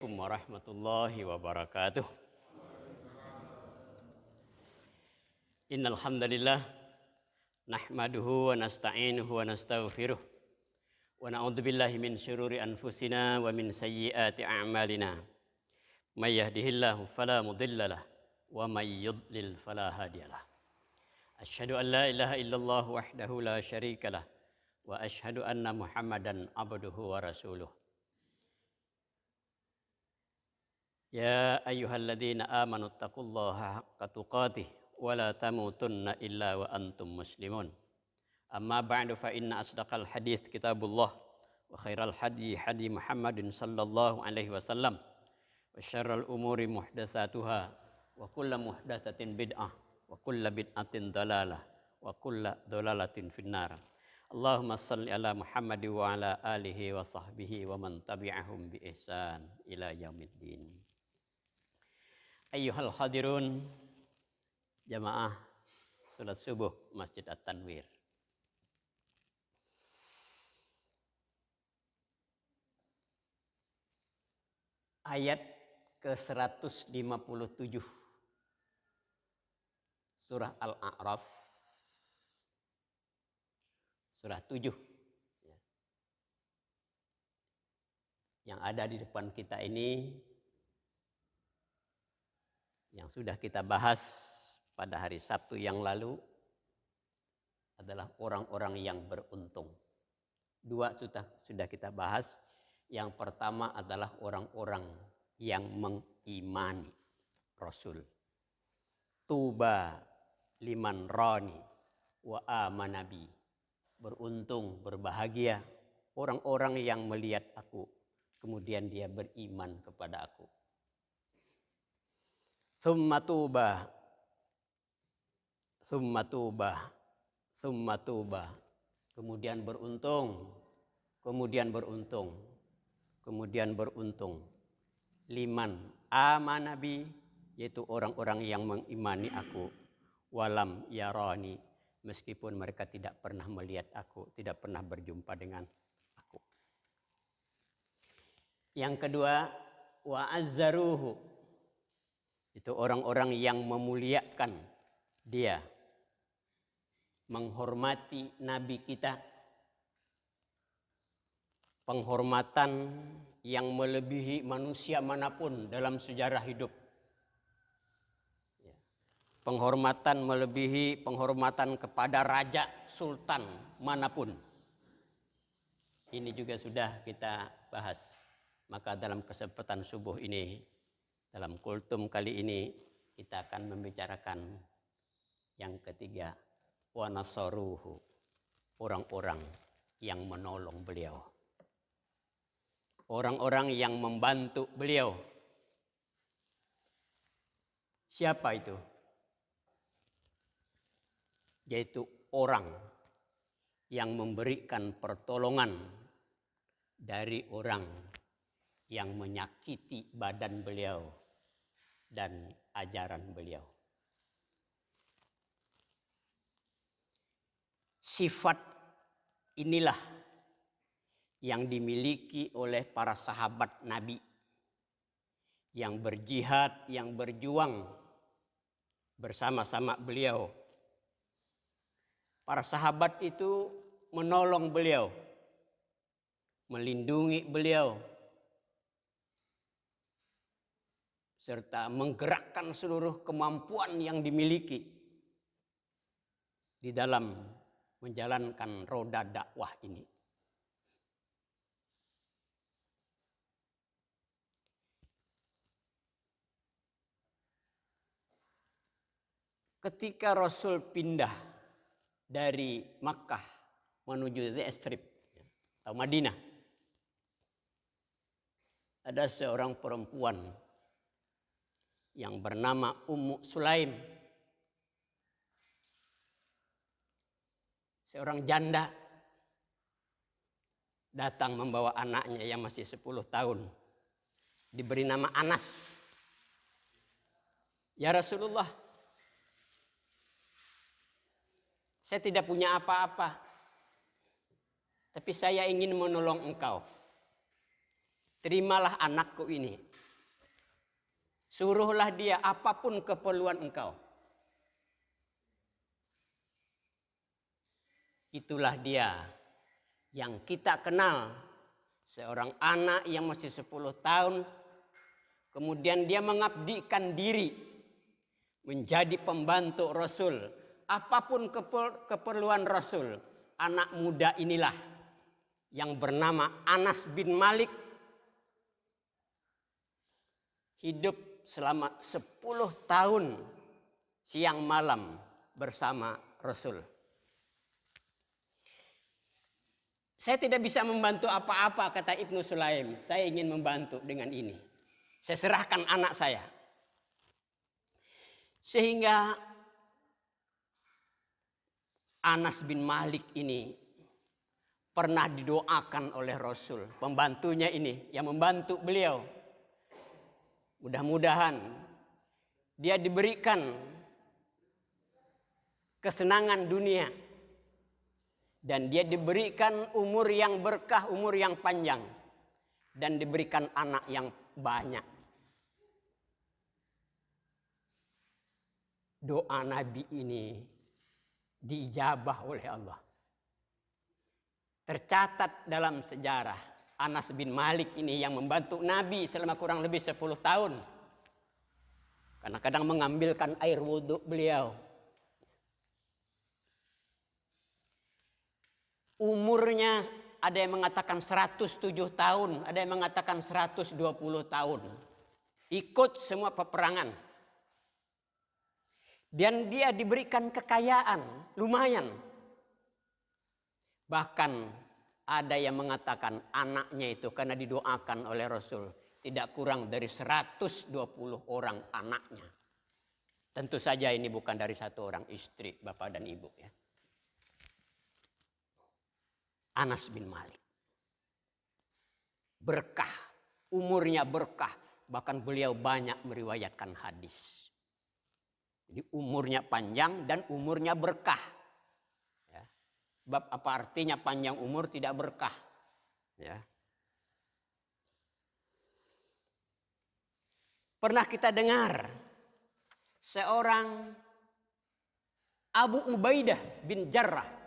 Warahmatullahi wabarakatuh. Innal hamdalillah nahmaduhu wa nasta'inuhu wa nastaghfiruh wa na'udzubillahi min syururi anfusina wa min sayyiati a'malina. May yahdihillahu fala mudhillalah wa may yudlil fala hadiyalah. Asyhadu an la ilaha illallah wahdahu la syarikalah wa asyhadu anna Muhammadan abduhu wa rasuluh. Ya ayyuhalladzina amanu taqullaha haqqa tuqatih wa la tamutunna illa wa antum muslimun. Amma ba'du fa inna asdaqal hadits kitabullah wa khairal hadi hadi Muhammadin sallallahu alaihi wasallam wa syarrul umuri muhdatsatuha wa kullu muhdatsatin bid'ah wa kullu bid'atin dalalah wa kullu dalalatin finnar. Allahumma shalli ala Muhammad wa ala alihi wa sahbihi wa man tabi'ahum bi ihsan ila yaumiddin. Ayyuhal hadirun, jamaah salat subuh Masjid At-Tanwir. Ayat ke-157 surah Al-A'raf, surah 7 yang ada di depan kita ini, yang sudah kita bahas pada hari Sabtu yang lalu adalah orang-orang yang beruntung. Dua sudah kita bahas. Yang pertama adalah orang-orang yang mengimani Rasul. Tuba liman rani wa amanabi. Beruntung, berbahagia orang-orang yang melihat aku, kemudian dia beriman kepada aku. Summa tuba, summa tuba, summa tuba. Kemudian beruntung, kemudian beruntung, kemudian beruntung. Liman amanabi, yaitu orang-orang yang mengimani aku. Walam yarani, meskipun mereka tidak pernah melihat aku, tidak pernah berjumpa dengan aku. Yang kedua, wa azzaruhu. Itu orang-orang yang memuliakan dia, menghormati Nabi kita, penghormatan yang melebihi manusia manapun dalam sejarah hidup. Penghormatan melebihi penghormatan kepada raja, sultan manapun. Ini juga sudah kita bahas. Maka dalam kesempatan subuh ini, dalam kultum kali ini kita akan membicarakan yang ketiga, wa nasaruhu, orang-orang yang menolong beliau. Orang-orang yang membantu beliau. Siapa itu? Yaitu orang yang memberikan pertolongan dari orang yang menyakiti badan beliau dan ajaran beliau. Sifat inilah yang dimiliki oleh para sahabat Nabi yang berjihad, yang berjuang bersama-sama beliau. Para sahabat itu menolong beliau, melindungi beliau, serta menggerakkan seluruh kemampuan yang dimiliki di dalam menjalankan roda dakwah ini. Ketika Rasul pindah dari Makkah menuju Yathrib atau Madinah, ada seorang perempuan yang bernama Ummu Sulaim, seorang janda, datang membawa anaknya yang masih 10 tahun, diberi nama Anas. Ya Rasulullah, saya tidak punya apa-apa, tapi saya ingin menolong engkau. Terimalah anakku ini. Suruhlah dia apapun keperluan engkau. Itulah dia yang kita kenal. Seorang anak yang masih 10 tahun. Kemudian dia mengabdikan diri. Menjadi pembantu Rasul. Apapun keperluan Rasul. Anak muda inilah yang bernama Anas bin Malik. Hidup selama 10 tahun siang malam bersama Rasul. Saya tidak bisa membantu apa-apa, kata Ibnu Sulaim. Saya ingin membantu dengan ini. Saya serahkan anak saya. Sehingga Anas bin Malik ini pernah didoakan oleh Rasul. Pembantunya ini yang membantu beliau. Mudah-mudahan dia diberikan kesenangan dunia. Dan dia diberikan umur yang berkah, umur yang panjang. Dan diberikan anak yang banyak. Doa Nabi ini diijabah oleh Allah. Tercatat dalam sejarah Anas bin Malik ini yang membantu Nabi selama kurang lebih 10 tahun. Karena kadang mengambilkan air wudhu beliau. Umurnya ada yang mengatakan 107 tahun, ada yang mengatakan 120 tahun. Ikut semua peperangan. Dan dia diberikan kekayaan, lumayan. Bahkan ada yang mengatakan anaknya itu karena didoakan oleh Rasul. Tidak kurang dari 120 orang anaknya. Tentu saja ini bukan dari satu orang istri, bapak dan ibu ya. Anas bin Malik. Berkah, umurnya berkah. Bahkan beliau banyak meriwayatkan hadis. Jadi umurnya panjang dan umurnya berkah. Ya. Sebab apa artinya panjang umur tidak berkah? Ya. Pernah kita dengar seorang Abu Ubaidah bin Jarrah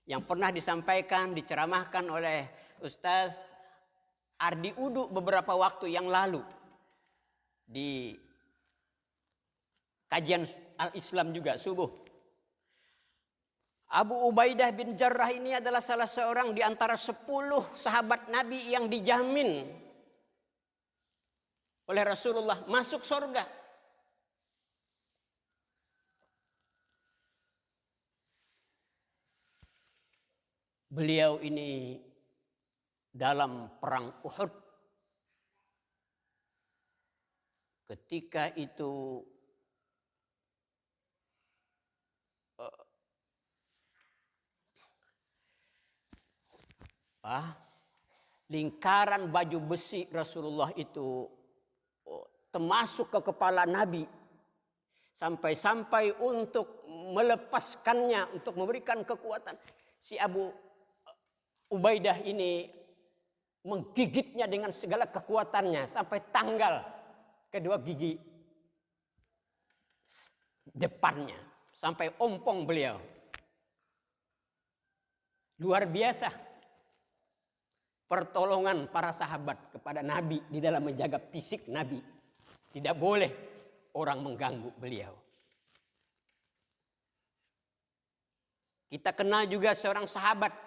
yang pernah disampaikan, diceramahkan oleh Ustaz Ardi Udu beberapa waktu yang lalu di kajian Al-Islam juga subuh. Abu Ubaidah bin Jarrah ini adalah salah seorang di antara 10 sahabat Nabi yang dijamin oleh Rasulullah masuk surga. Beliau ini dalam perang Uhud ketika itu lingkaran baju besi Rasulullah itu termasuk ke kepala Nabi sampai-sampai untuk melepaskannya, untuk memberikan kekuatan. Si Abu Ubaidah ini menggigitnya dengan segala kekuatannya sampai tanggal kedua gigi depannya, sampai ompong beliau. Luar biasa pertolongan para sahabat kepada Nabi di dalam menjaga fisik Nabi. Tidak boleh orang mengganggu beliau. Kita kenal juga seorang sahabat.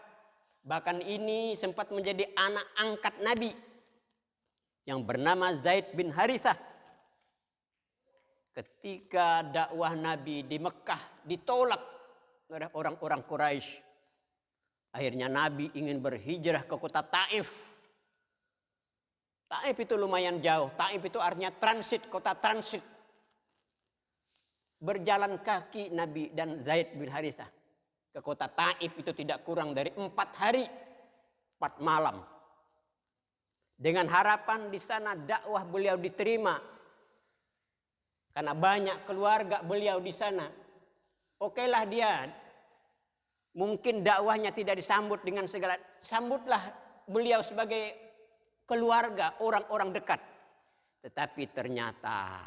Bahkan ini sempat menjadi anak angkat Nabi. Yang bernama Zaid bin Harithah. Ketika dakwah Nabi di Mekah ditolak oleh orang-orang Quraisy. Akhirnya Nabi ingin berhijrah ke kota Taif. Taif itu lumayan jauh. Taif itu artinya transit, kota transit. Berjalan kaki Nabi dan Zaid bin Harithah ke kota Taif itu tidak kurang dari 4 hari 4 malam. Dengan harapan di sana dakwah beliau diterima. Karena banyak keluarga beliau di sana. Okelah dia. Mungkin dakwahnya tidak disambut dengan segala. Sambutlah beliau sebagai keluarga, orang-orang dekat. Tetapi ternyata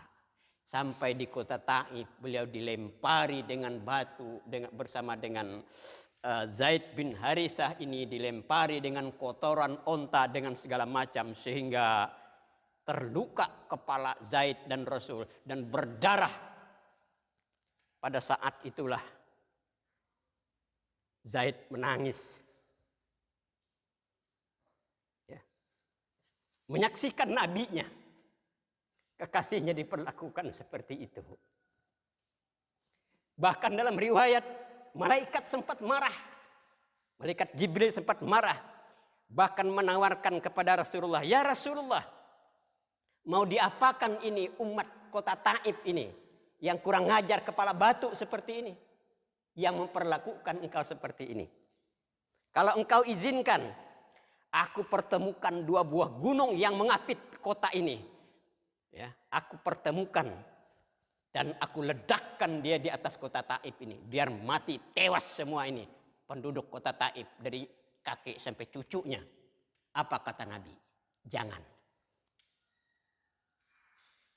sampai di kota Taif beliau dilempari dengan batu bersama dengan Zaid bin Harithah ini, dilempari dengan kotoran onta dengan segala macam sehingga terluka kepala Zaid dan Rasul dan berdarah. Pada saat itulah Zaid menangis. Ya. Menyaksikan nabinya, kekasihnya diperlakukan seperti itu. Bahkan dalam riwayat malaikat sempat marah. Malaikat Jibril sempat marah. Bahkan menawarkan kepada Rasulullah, "Ya Rasulullah, mau diapakan ini umat kota Taif ini yang kurang ngajar kepala batu seperti ini, yang memperlakukan engkau seperti ini. Kalau engkau izinkan, aku pertemukan 2 buah gunung yang mengapit kota ini. Ya, aku pertemukan dan aku ledakkan dia di atas kota Taif ini, biar mati tewas semua ini penduduk kota Taif dari kakek sampai cucunya." Apa kata Nabi? Jangan.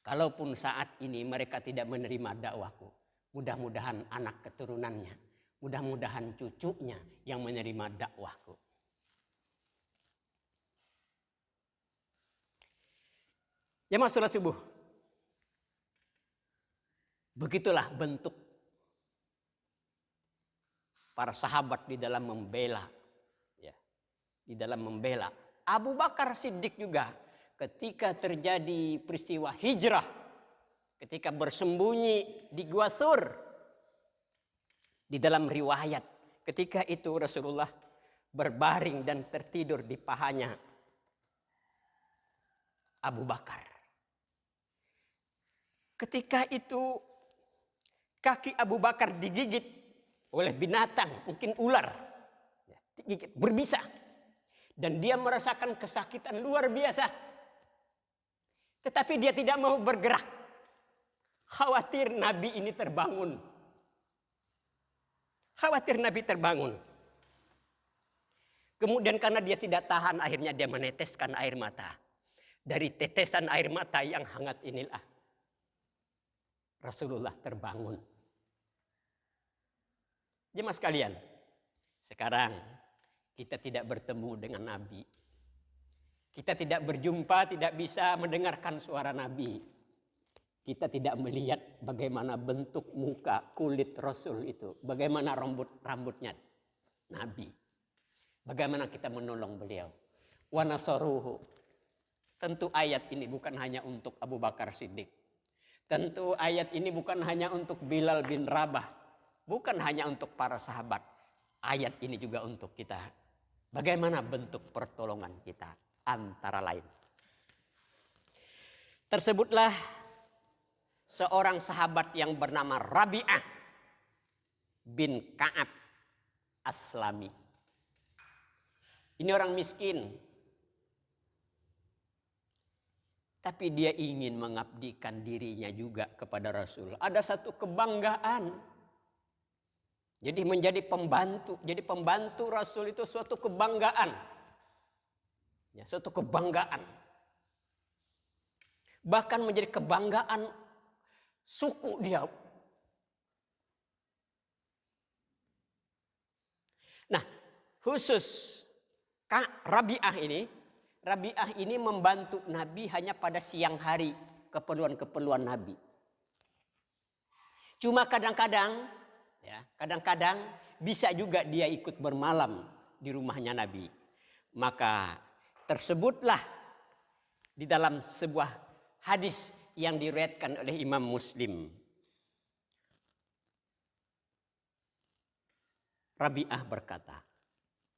Kalaupun saat ini mereka tidak menerima dakwahku, mudah-mudahan anak keturunannya, mudah-mudahan cucunya yang menerima dakwahku. Jamaah salat subuh. Begitulah bentuk para sahabat di dalam membela, ya, di dalam membela. Abu Bakar Siddiq juga ketika terjadi peristiwa hijrah, ketika bersembunyi di Gua Thur, di dalam riwayat ketika itu Rasulullah berbaring dan tertidur di pahanya Abu Bakar. Ketika itu kaki Abu Bakar digigit oleh binatang, mungkin ular, digigit, berbisa, dan dia merasakan kesakitan luar biasa. Tetapi dia tidak mau bergerak, khawatir Nabi ini terbangun. Khawatir Nabi terbangun. Kemudian karena dia tidak tahan, akhirnya dia meneteskan air mata. Dari tetesan air mata yang hangat inilah Rasulullah terbangun. Jemaah sekalian, sekarang kita tidak bertemu dengan Nabi. Kita tidak berjumpa, tidak bisa mendengarkan suara Nabi. Kita tidak melihat bagaimana bentuk muka kulit Rasul itu. Bagaimana rambutnya Nabi. Bagaimana kita menolong beliau. Wa nasaruhu. Tentu ayat ini bukan hanya untuk Abu Bakar Siddiq. Tentu ayat ini bukan hanya untuk Bilal bin Rabah. Bukan hanya untuk para sahabat. Ayat ini juga untuk kita. Bagaimana bentuk pertolongan kita antara lain. Tersebutlah seorang sahabat yang bernama Rabi'ah bin Ka'ab Aslami. Ini orang miskin. Tapi dia ingin mengabdikan dirinya juga kepada Rasul. Ada satu kebanggaan. Jadi menjadi pembantu. Jadi pembantu Rasul itu suatu kebanggaan. Ya, suatu kebanggaan. Bahkan menjadi kebanggaan suku dia. Nah, khusus Rabi'ah ini membantu Nabi hanya pada siang hari, keperluan-keperluan Nabi. Cuma kadang-kadang bisa juga dia ikut bermalam di rumahnya Nabi. Maka tersebutlah di dalam sebuah hadis yang diriwayatkan oleh Imam Muslim. Rabi'ah berkata,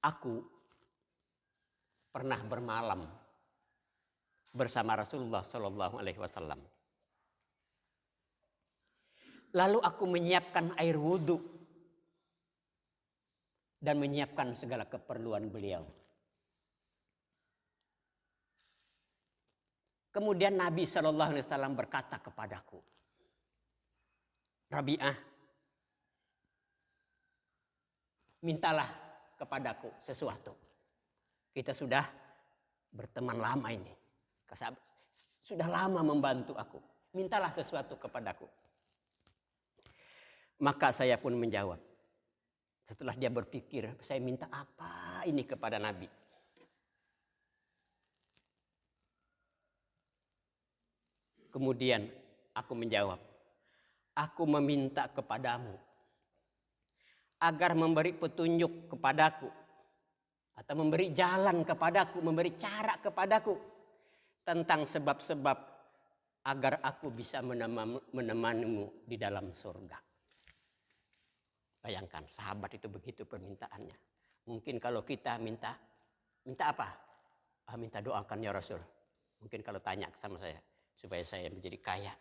aku pernah bermalam bersama Rasulullah Shallallahu Alaihi Wasallam. Lalu aku menyiapkan air wudhu dan menyiapkan segala keperluan beliau. Kemudian Nabi Shallallahu Alaihi Wasallam berkata kepadaku, Rabi'ah, mintalah kepadaku sesuatu. Kita sudah berteman lama ini. sudah lama membantu aku. Mintalah sesuatu kepadaku. Maka saya pun menjawab. Setelah dia berpikir, saya minta apa ini kepada Nabi? Kemudian aku menjawab, aku meminta kepadamu agar memberi petunjuk kepadaku atau memberi jalan kepadaku, memberi cara kepadaku tentang sebab-sebab agar aku bisa menemanimu di dalam surga. Bayangkan sahabat itu begitu permintaannya. Mungkin kalau kita minta apa? Minta doakan ya Rasul. Mungkin kalau tanya sama saya, supaya saya menjadi kaya,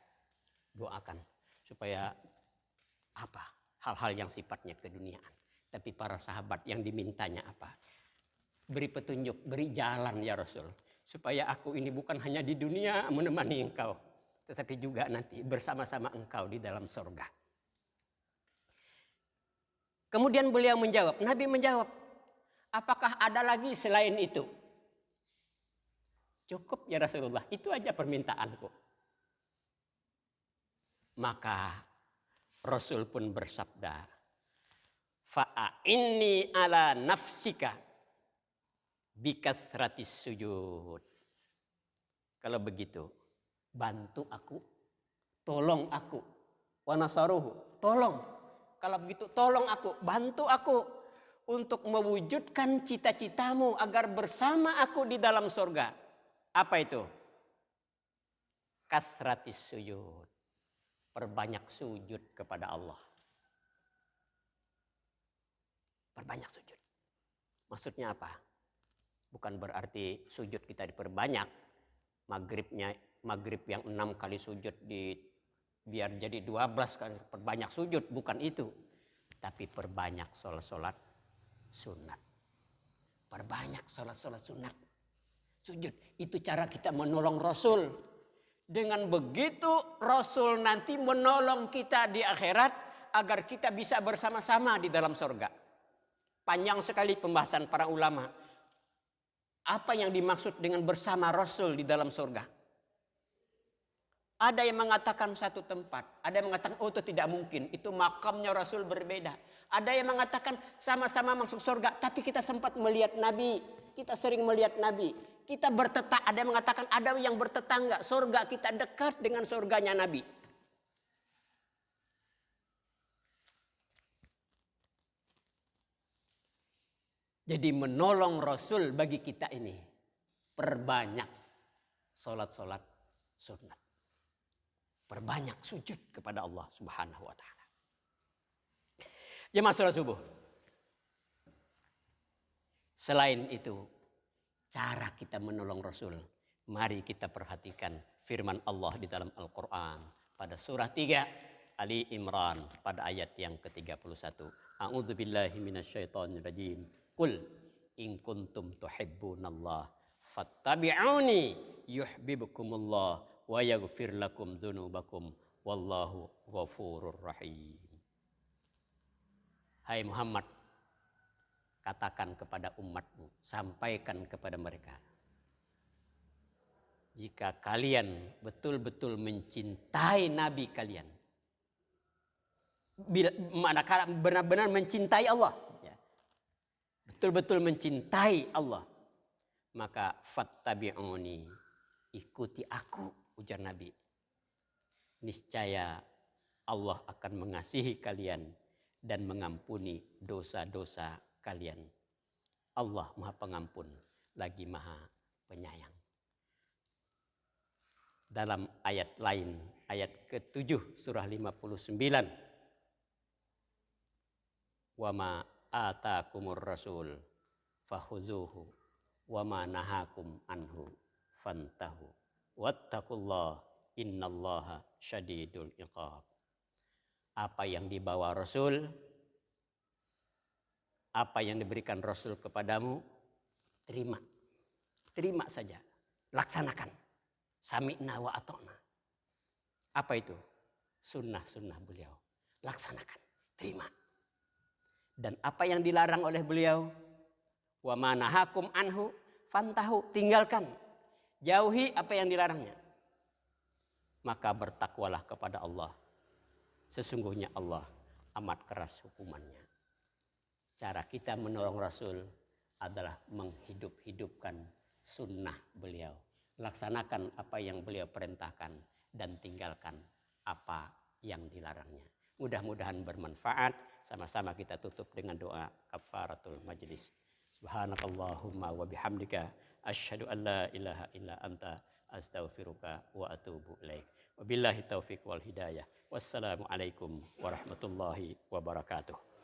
doakan supaya apa? Hal-hal yang sifatnya keduniaan. Tapi para sahabat yang dimintanya apa? Beri petunjuk, beri jalan ya Rasul. Supaya aku ini bukan hanya di dunia menemani engkau, tetapi juga nanti bersama-sama engkau di dalam surga. Kemudian beliau menjawab, Nabi menjawab, apakah ada lagi selain itu? Cukup ya Rasulullah, itu aja permintaanku. Maka Rasul pun bersabda, fa'inni ala nafsika bikathratis sujud. Kalau begitu, bantu aku, tolong aku, wa nasaruhu, tolong. Kalau begitu, tolong aku, bantu aku untuk mewujudkan cita-citamu agar bersama aku di dalam surga. Apa itu? Kathratis sujud. Perbanyak sujud kepada Allah. Perbanyak sujud. Maksudnya apa? Bukan berarti sujud kita diperbanyak. Maghrib yang 6 kali sujud biar jadi 12 kali. Perbanyak sujud, bukan itu. Tapi perbanyak sholat sunat. Perbanyak sholat sunat. Sujud. Itu cara kita menolong Rasul. Dengan begitu Rasul nanti menolong kita di akhirat agar kita bisa bersama-sama di dalam surga. Panjang sekali pembahasan para ulama. Apa yang dimaksud dengan bersama Rasul di dalam surga? Ada yang mengatakan satu tempat. Ada yang mengatakan itu tidak mungkin. Itu makamnya Rasul berbeda. Ada yang mengatakan sama-sama masuk surga. Tapi kita sempat melihat Nabi. Kita sering melihat Nabi. Kita bertetangga, ada yang mengatakan ada yang bertetangga. Surga kita dekat dengan surganya Nabi. Jadi menolong Rasul bagi kita ini. Perbanyak sholat sunat. Perbanyak sujud kepada Allah Subhanahu wa ta'ala. Jemaah sholat subuh. Selain itu, cara kita menolong Rasul. Mari kita perhatikan firman Allah di dalam Al-Quran. Pada surah 3 Ali Imran pada ayat yang ke-31. A'udzu billahi minasyaitonir rajim. Qul in kuntum tuhibbunallah fattabi'uni yuhibbukumullah wa yaghfir lakum dzunubakum wallahu ghafurur rahim. Hai Muhammad, katakan kepada umatmu, sampaikan kepada mereka. Jika kalian betul-betul mencintai Nabi kalian, manakala benar-benar mencintai Allah, ya, betul-betul mencintai Allah, maka fattabi'uni, ikuti aku, ujar Nabi. Niscaya Allah akan mengasihi kalian dan mengampuni dosa-dosa kalian. Allah Maha Pengampun lagi Maha Penyayang. Dalam ayat lain, ayat ke-7 surah 59. Wa ma atakumur rasul fakhuzuhu wa ma nahakum anhu fantahu wattaqullah innallaha syadidul iqab. Apa yang dibawa Rasul, apa yang diberikan Rasul kepadamu, terima. Terima saja. Laksanakan. Sami'na wa ata'na. Apa itu? Sunnah-sunnah beliau. Laksanakan. Terima. Dan apa yang dilarang oleh beliau, wa manahakum anhu fantahu, tinggalkan. Jauhi apa yang dilarangnya. maka bertakwalah kepada Allah. Sesungguhnya Allah amat keras hukumannya. Cara kita menolong Rasul adalah menghidup-hidupkan sunnah beliau. Laksanakan apa yang beliau perintahkan dan tinggalkan apa yang dilarangnya. Mudah-mudahan bermanfaat. Sama-sama kita tutup dengan doa kafaratul majlis. Subhanakallahumma wa bihamdika asyhadu an la ilaha illa anta astaghfiruka wa atubu ilaik. Wabillahi taufiq wal hidayah. Wassalamualaikum warahmatullahi wabarakatuh.